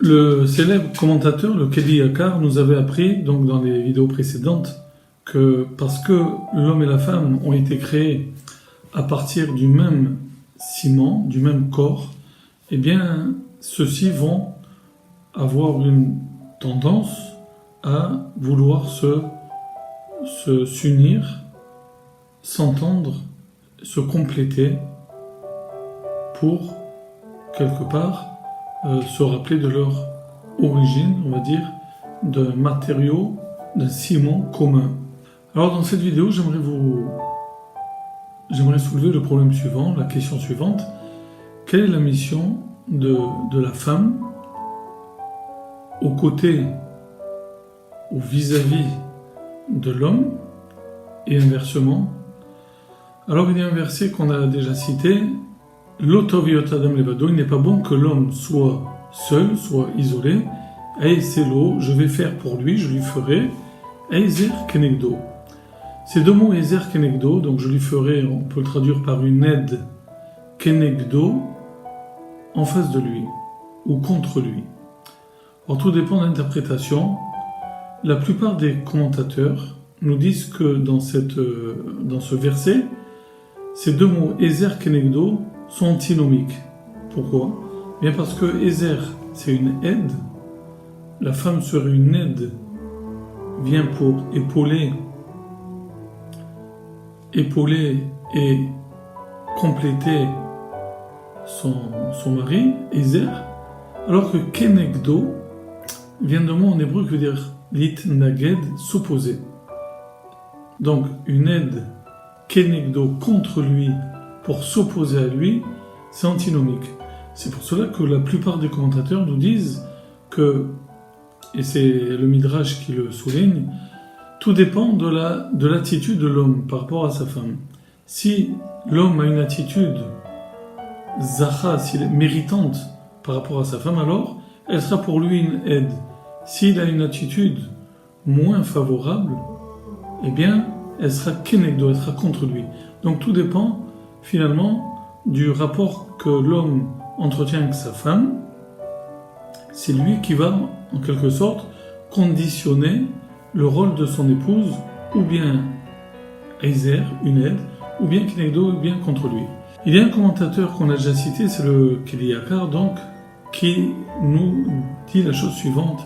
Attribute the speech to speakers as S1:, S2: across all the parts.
S1: Le célèbre commentateur, le Keli Yakar, nous avait appris, donc dans les vidéos précédentes, que parce que l'homme et la femme ont été créés à partir du même ciment, du même corps, eh bien, ceux-ci vont avoir une tendance à vouloir s'unir, s'entendre, se compléter pour, quelque part, se rappeler de leur origine, on va dire, d'un matériau, d'un ciment commun. Alors dans cette vidéo, j'aimerais soulever le problème suivant, la question suivante. Quelle est la mission de la femme aux côtés ou vis-à-vis de l'homme et inversement? Alors il y a un verset qu'on a déjà cité, L'Otoviot Adam Levado, il n'est pas bon que l'homme soit seul, soit isolé. Aïselo, je vais faire pour lui, je lui ferai. Aizer Kenegdo. Ces deux mots Aizer Kenegdo, donc je lui ferai, on peut le traduire par une aide Kenegdo, en face de lui, ou contre lui. Alors tout dépend de l'interprétation. La plupart des commentateurs nous disent que dans ce verset, ces deux mots Aizer Kenegdo sont antinomiques. Pourquoi? Bien parce que Aizer, c'est une aide. La femme serait une aide, vient pour épauler et compléter son mari, Aizer, alors que Kenegdo vient d'un mot en hébreu qui veut dire lit naged, s'opposer. Donc une aide Kenegdo contre lui pour s'opposer à lui, c'est antinomique. C'est pour cela que la plupart des commentateurs nous disent que, et c'est le Midrash qui le souligne, tout dépend de l'attitude de l'homme par rapport à sa femme. Si l'homme a une attitude zacha, s'il est méritante par rapport à sa femme, alors elle sera pour lui une aide. S'il a une attitude moins favorable, eh bien, elle sera kenegdo, elle sera contre lui. Donc tout dépend finalement du rapport que l'homme entretient avec sa femme. C'est lui qui va, en quelque sorte, conditionner le rôle de son épouse, ou bien Aizer, une aide, ou bien Kenegdo, ou bien contre lui. Il y a un commentateur qu'on a déjà cité, c'est le Keli Yakar, donc, qui nous dit la chose suivante.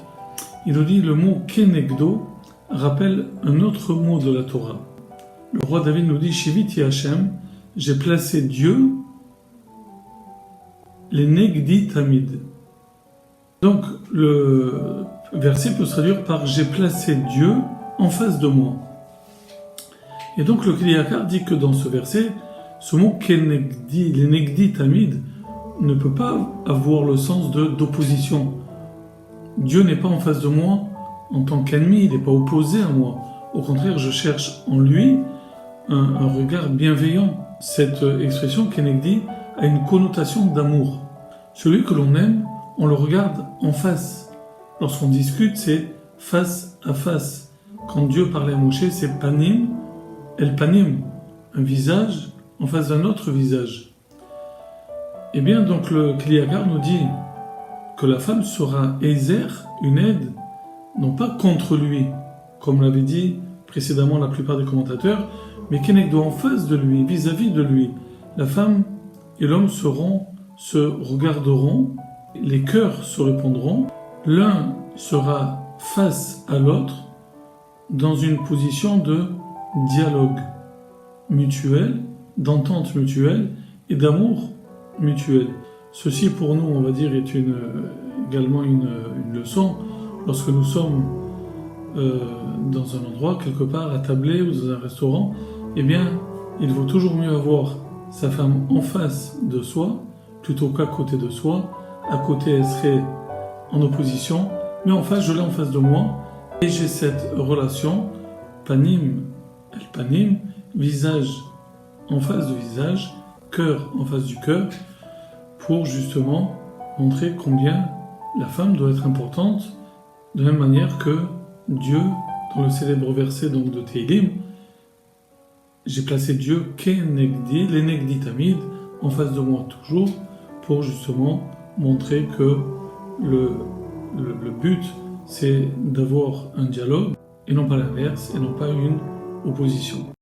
S1: Il nous dit le mot Kenegdo rappelle un autre mot de la Torah. Le roi David nous dit Shiviti Hashem, j'ai placé Dieu, les Negdi Tamid. Donc le verset peut se traduire par j'ai placé Dieu en face de moi. Et donc le Keli Yakar dit que dans ce verset, ce mot Kenegdi, les Negdi Tamid, ne peut pas avoir le sens d'opposition. Dieu n'est pas en face de moi en tant qu'ennemi, il n'est pas opposé à moi. Au contraire, je cherche en lui un regard bienveillant. Cette expression Kenegdi a une connotation d'amour. Celui que l'on aime, on le regarde en face. Lorsqu'on discute, c'est face à face. Quand Dieu parlait à Moshe, c'est panim, el panim, un visage en face d'un autre visage. Eh bien, donc le Keli Yakar nous dit que la femme sera Aizer, une aide, non pas contre lui, comme l'avait dit précédemment la plupart des commentateurs, mais Kenegdo en face de lui, vis-à-vis de lui. La femme et l'homme se regarderont, les cœurs se répondront, l'un sera face à l'autre dans une position de dialogue mutuel, d'entente mutuelle et d'amour mutuel. Ceci pour nous, on va dire, est également une leçon. Lorsque nous sommes dans un endroit, quelque part, attablé ou dans un restaurant, eh bien, il vaut toujours mieux avoir sa femme en face de soi, plutôt qu'à côté de soi. À côté, elle serait en opposition, mais en face, je l'ai en face de moi, et j'ai cette relation, panim, el panim, visage en face de visage, cœur en face du cœur, pour justement montrer combien la femme doit être importante, de la même manière que Dieu, dans le célèbre verset donc de Tehillim, j'ai placé Dieu Kenegdi, les Negdi Tamid, en face de moi toujours, pour justement montrer que le but, c'est d'avoir un dialogue et non pas l'inverse, et non pas une opposition.